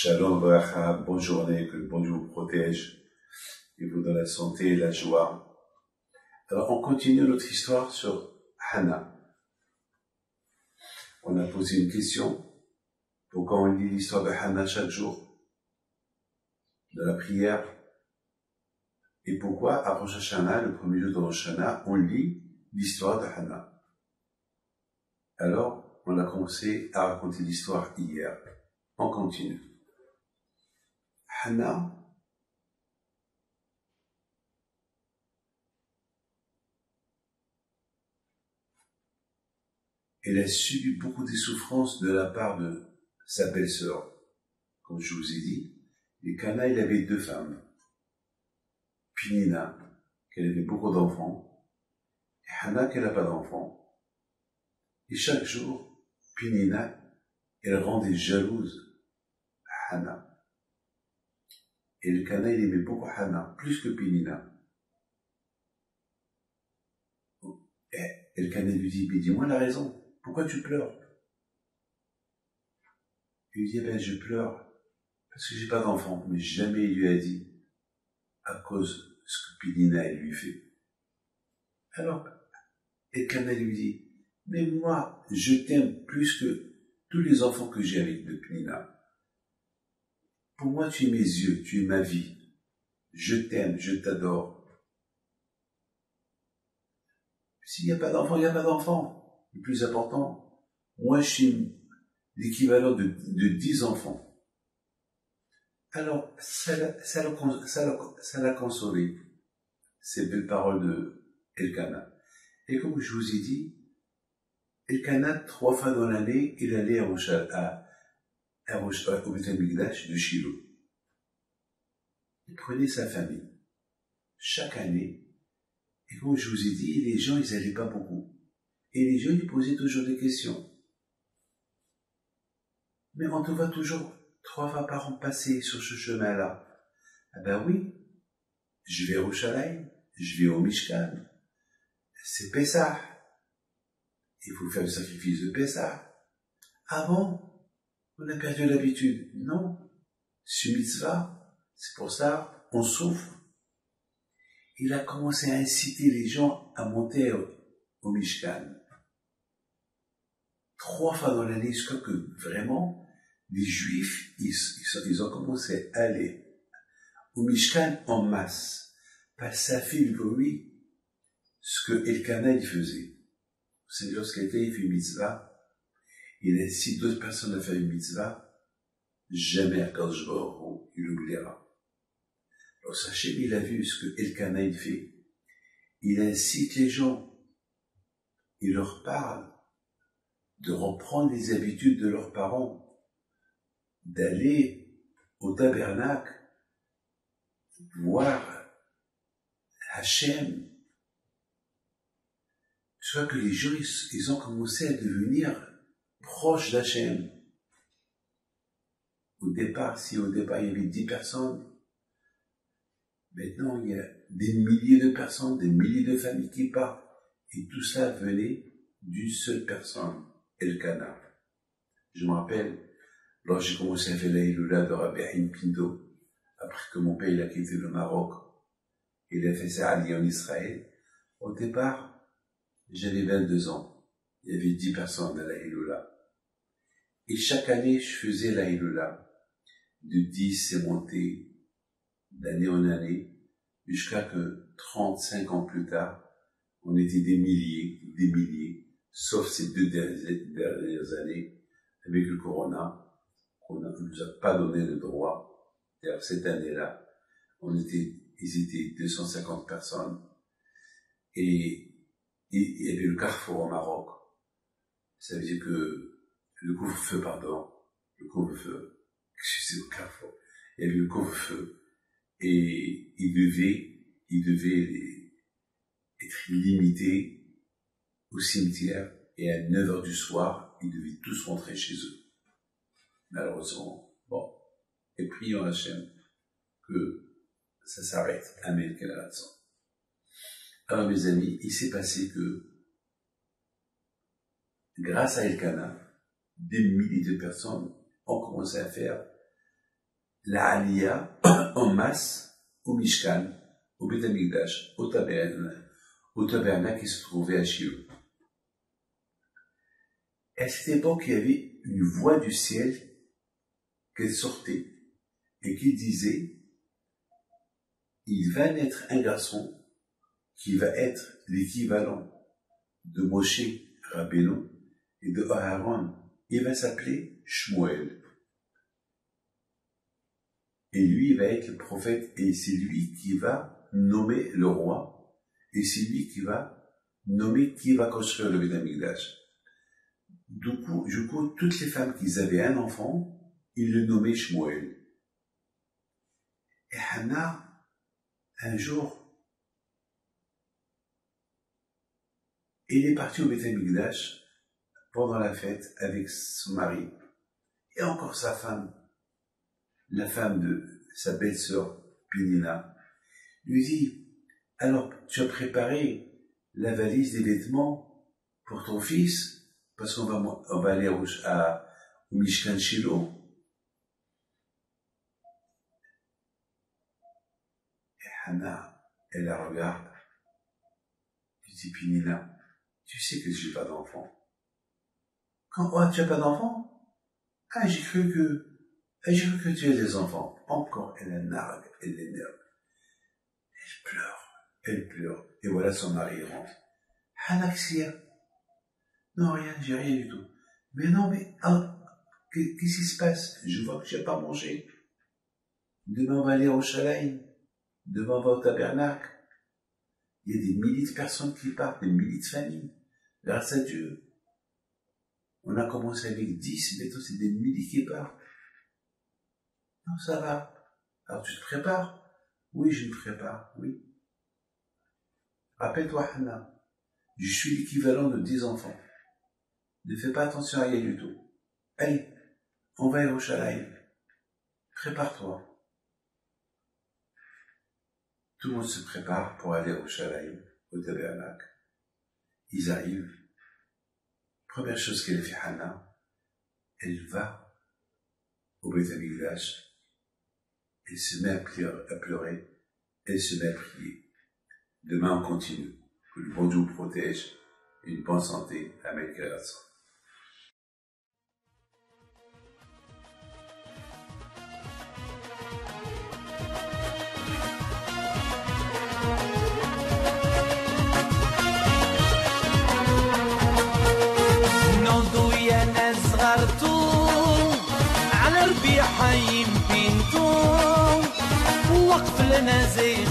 Shalom Bracha, bonne journée, que le bon Dieu vous protège et vous donne la santé et la joie. Alors on continue notre histoire sur Hannah. On a posé une question, pourquoi on lit l'histoire de Hannah chaque jour de la prière, et pourquoi à Rosh Hashanah, le premier jour de Rosh Hashanah, on lit l'histoire de Hannah. Alors on a commencé à raconter l'histoire hier, on continue. Hannah, elle a subi beaucoup de souffrances de la part de sa belle-sœur. Comme je vous ai dit, Elkana, il avait deux femmes. Pinina, qu'elle avait beaucoup d'enfants, et Hannah, qu'elle n'a pas d'enfants. Et chaque jour, Pinina, elle rendait jalouse à Hannah. Et Elkana, il aimait beaucoup Hannah, plus que Pinina. Et Elkana lui dit, mais dis-moi la raison. Pourquoi tu pleures? Il lui dit, je pleure parce que j'ai pas d'enfant. Mais jamais il lui a dit à cause de ce que Pinina elle lui fait. Alors, Elkana lui dit, mais moi, je t'aime plus que tous les enfants que j'ai avec de Pinina. Pour moi, tu es mes yeux, tu es ma vie. Je t'aime, je t'adore. S'il n'y a pas d'enfant, il n'y a pas d'enfant. Le plus important, moi je suis l'équivalent de 10 enfants. Alors, ça l'a consolé, ces belles paroles de Elkana. Et comme je vous ai dit, Elkana, 3 fois dans l'année, il allait au Beth Amikdash de Shiloh. Il prenait sa famille, chaque année. Et comme je vous ai dit, les gens, ils n'allaient pas beaucoup. Et les gens, ils posaient toujours des questions. Mais on te voit toujours 3 fois par an passer sur ce chemin-là. Ah ben oui, je vais au Shalaim, je vais au Mishkan. C'est Pessah. Il faut faire le sacrifice de Pessah. Ah bon? On a perdu l'habitude. Non. C'est mitzvah. C'est pour ça, on souffre. Il a commencé à inciter les gens à monter au Mishkan. 3 fois dans l'année, jusqu'à que vraiment, les Juifs, ils ont commencé à aller au Mishkan en masse. Parce que ça fait le bruit, ce que Elkana il faisait. Vous savez, lorsqu'il fait une mitzvah, il incite d'autres personnes à faire une mitzvah, jamais Akadosh Baruch Hu, il l'oubliera. Alors sachez, il a vu ce que Elkana il fait. Il incite les gens, il leur parle de reprendre les habitudes de leurs parents, d'aller au tabernacle, voir Hachem. Tu vois que les gens, ils ont commencé à devenir proches d'Hachem. Au départ, il y avait 10 personnes, maintenant il y a des milliers de personnes, des milliers de familles qui partent. Et tout ça venait d'une seule personne, Elkana. Je me rappelle, lorsque j'ai commencé à faire la Hiloula de Rabbi Haïm Pinto, après que mon père il a quitté le Maroc, il a fait sa alliée en Israël, au départ, j'avais 22 ans. Il y avait 10 personnes à la Hiloula. Et chaque année, je faisais la Hiloula. De 10, c'est monté d'année en année, jusqu'à que 35 ans plus tard, on était des milliers, sauf ces 2 dernières années, avec le Corona, qu'on ne nous a pas donné le droit. D'ailleurs, cette année-là, ils étaient 250 personnes, et il y avait le carrefour au Maroc. Ça veut dire que le couvre-feu, excusez, au carrefour. Il y avait le couvre-feu. Et il devait être limité au cimetière. Et à 9h du soir, ils devaient tous rentrer chez eux. Malheureusement. Bon. Et prions Hachem que ça s'arrête. Amen. Quelle raison. Alors mes amis, il s'est passé que grâce à Elkana, des milliers de personnes ont commencé à faire la Aliyah en masse au Mishkan, au Beth Amikdash, au tabernacle qui se trouvait à Shiloh. À cette époque, il y avait une voix du ciel qui sortait et qui disait: il va naître un garçon qui va être l'équivalent de Moshe Rabbeinu et de Aaron. Il va s'appeler Shmuel. Et lui, il va être le prophète, et c'est lui qui va nommer le roi, et c'est lui qui va nommer qui va construire le Beth Amikdash. Du coup, toutes les femmes qui avaient un enfant, ils le nommaient Shmuel. Et Hannah, un jour, elle est partie au Beth Amikdash pendant la fête avec son mari, et encore sa femme, la femme de sa belle-sœur, Pénina, lui dit: alors, tu as préparé la valise des vêtements pour ton fils, parce qu'on va aller au Mishkan Shiloh. Et Hannah, elle la regarde, elle dit: Pénina, tu sais que je n'ai pas d'enfant. Quand tu n'as pas d'enfant? Ah, j'ai cru que tu as des enfants. Encore, elle est nargue, elle l'énerve. Elle pleure. Et voilà, son mari rentre. Hannah, qu'est-ce qu'il y a? Non, rien, j'ai rien du tout. Mais non, qu'est-ce qui se passe? Je vois que tu n'as pas mangé. Demain, on va aller au Shalaïm. Demain, on va au tabernacle. Il y a des milliers de personnes qui partent, des milliers de familles. Grâce à Dieu. On a commencé avec 10, bientôt c'est des milliers qui partent. Non, ça va. Alors tu te prépares? Oui, je me prépare, oui. Rappelle-toi, Hannah, je suis l'équivalent de 10 enfants. Ne fais pas attention à rien du tout. Allez, on va à Yerushalayim. Prépare-toi. Tout le monde se prépare pour aller au Yerushalayim, au tabernacle. Ils arrivent. Première chose qu'elle fait, Hannah, elle va au Beth Amikdash. Elle se met à pleurer, elle se met à prier. Demain, on continue. Que le bon Dieu vous protège. Une bonne santé. Amen. نوضوا يا ناس صغرتوا على ربيع حي بنتو وقف لنا زي